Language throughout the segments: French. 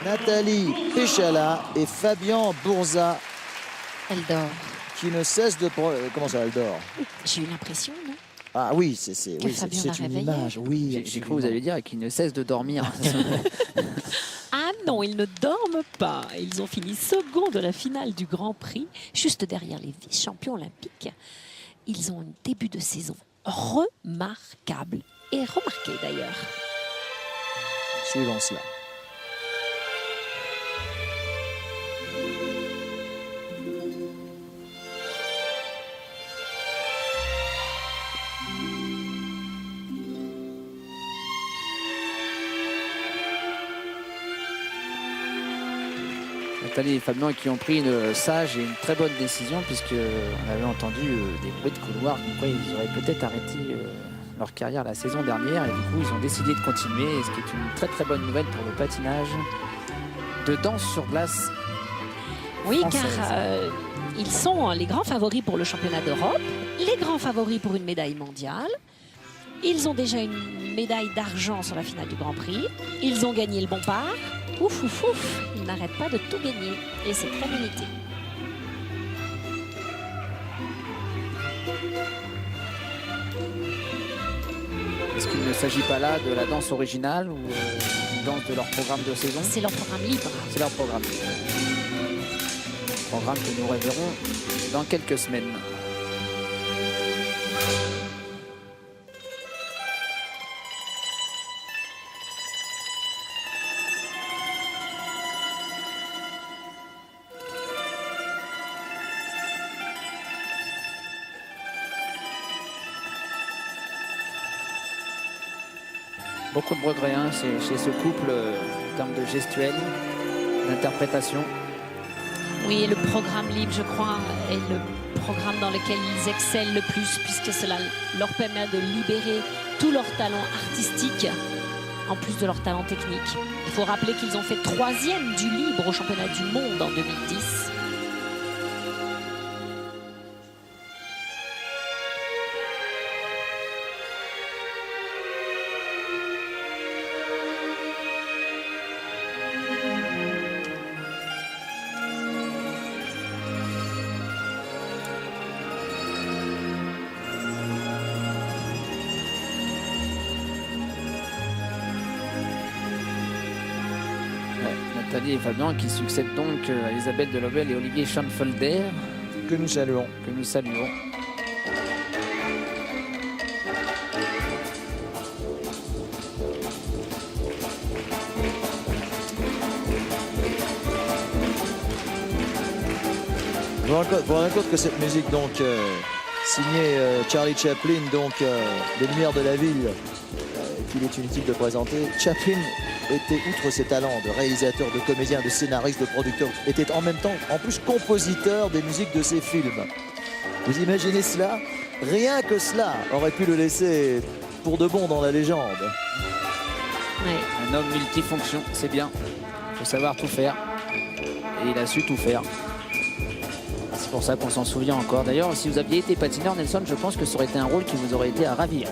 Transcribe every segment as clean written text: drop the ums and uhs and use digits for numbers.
Nathalie Péchala et Fabien Bourza. Elle dort. Qui ne cesse de... Comment ça, elle dort? J'ai eu l'impression, non? Ah oui, c'est une image. Oui, j'ai cru que vous alliez dire qu'il ne cesse de dormir. Ah non, ils ne dorment pas. Ils ont fini second de la finale du Grand Prix, juste derrière les vice-champions olympiques. Ils ont un début de saison remarquable et remarqué d'ailleurs. Suivons cela. Nathalie et Fabien qui ont pris une sage et une très bonne décision, puisqu'on avait entendu des bruits de couloir comme quoi ils auraient peut-être arrêté leur carrière la saison dernière, et du coup ils ont décidé de continuer, ce qui est une très très bonne nouvelle pour le patinage de danse sur glace. Oui, française. car ils sont les grands favoris pour le championnat d'Europe, les grands favoris pour une médaille mondiale. Ils ont déjà une médaille d'argent sur la finale du Grand Prix. Ils ont gagné le Bompard. Ouf, ouf, ouf. Ils n'arrêtent pas de tout gagner. Et c'est très mérité. Est-ce qu'il ne s'agit pas là de la danse originale ou une danse de leur programme de saison? C'est leur programme libre. C'est leur programme. Programme que nous reverrons dans quelques semaines. Beaucoup de regrets chez ce couple en termes de gestuelle, d'interprétation. Oui, et le programme libre, je crois, est le programme dans lequel ils excellent le plus, puisque cela leur permet de libérer tout leur talent artistique, en plus de leur talent technique. Il faut rappeler qu'ils ont fait 3e du libre au championnat du monde en 2010. Nathalie et Fabien qui succèdent donc à Isabelle Delobel et Olivier Schanfelder. Que nous saluons. Que nous saluons. Vous vous rendez compte que cette musique, donc, signée Charlie Chaplin, donc, Les Lumières de la Ville, qu'il est inutile de présenter. Chaplin était, outre ses talents de réalisateur, de comédien, de scénariste, de producteur, était en même temps, en plus, compositeur des musiques de ses films. Vous imaginez cela? Rien que cela aurait pu le laisser pour de bon dans la légende. Ouais. Un homme multifonction, c'est bien. Il faut savoir tout faire. Et il a su tout faire. C'est pour ça qu'on s'en souvient encore. D'ailleurs, si vous aviez été patineur, Nelson, je pense que ça aurait été un rôle qui vous aurait été à ravir.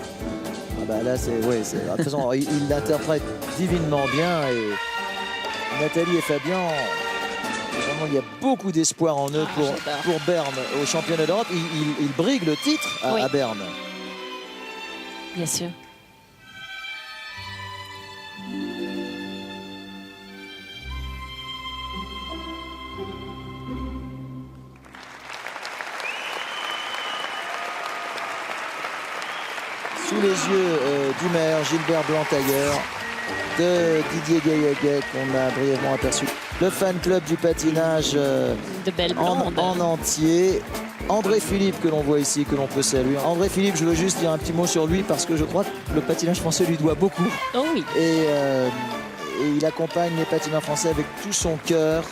Ah bah là, c'est... Oui, de toute façon, il l'interprète divinement bien. Et Nathalie et Fabien, vraiment, il y a beaucoup d'espoir en eux pour Berne au championnat d'Europe. Ils briguent le titre à Berne. Bien sûr. Sous les yeux du maire Gilbert Blanc-Tailleur, de Didier Gaillaguet qu'on a brièvement aperçu, le fan club du patinage de belle blonde en entier, André Philippe que l'on voit ici, que l'on peut saluer. André Philippe, je veux juste dire un petit mot sur lui parce que je crois que le patinage français lui doit beaucoup. Oh oui. Et il accompagne les patineurs français avec tout son cœur.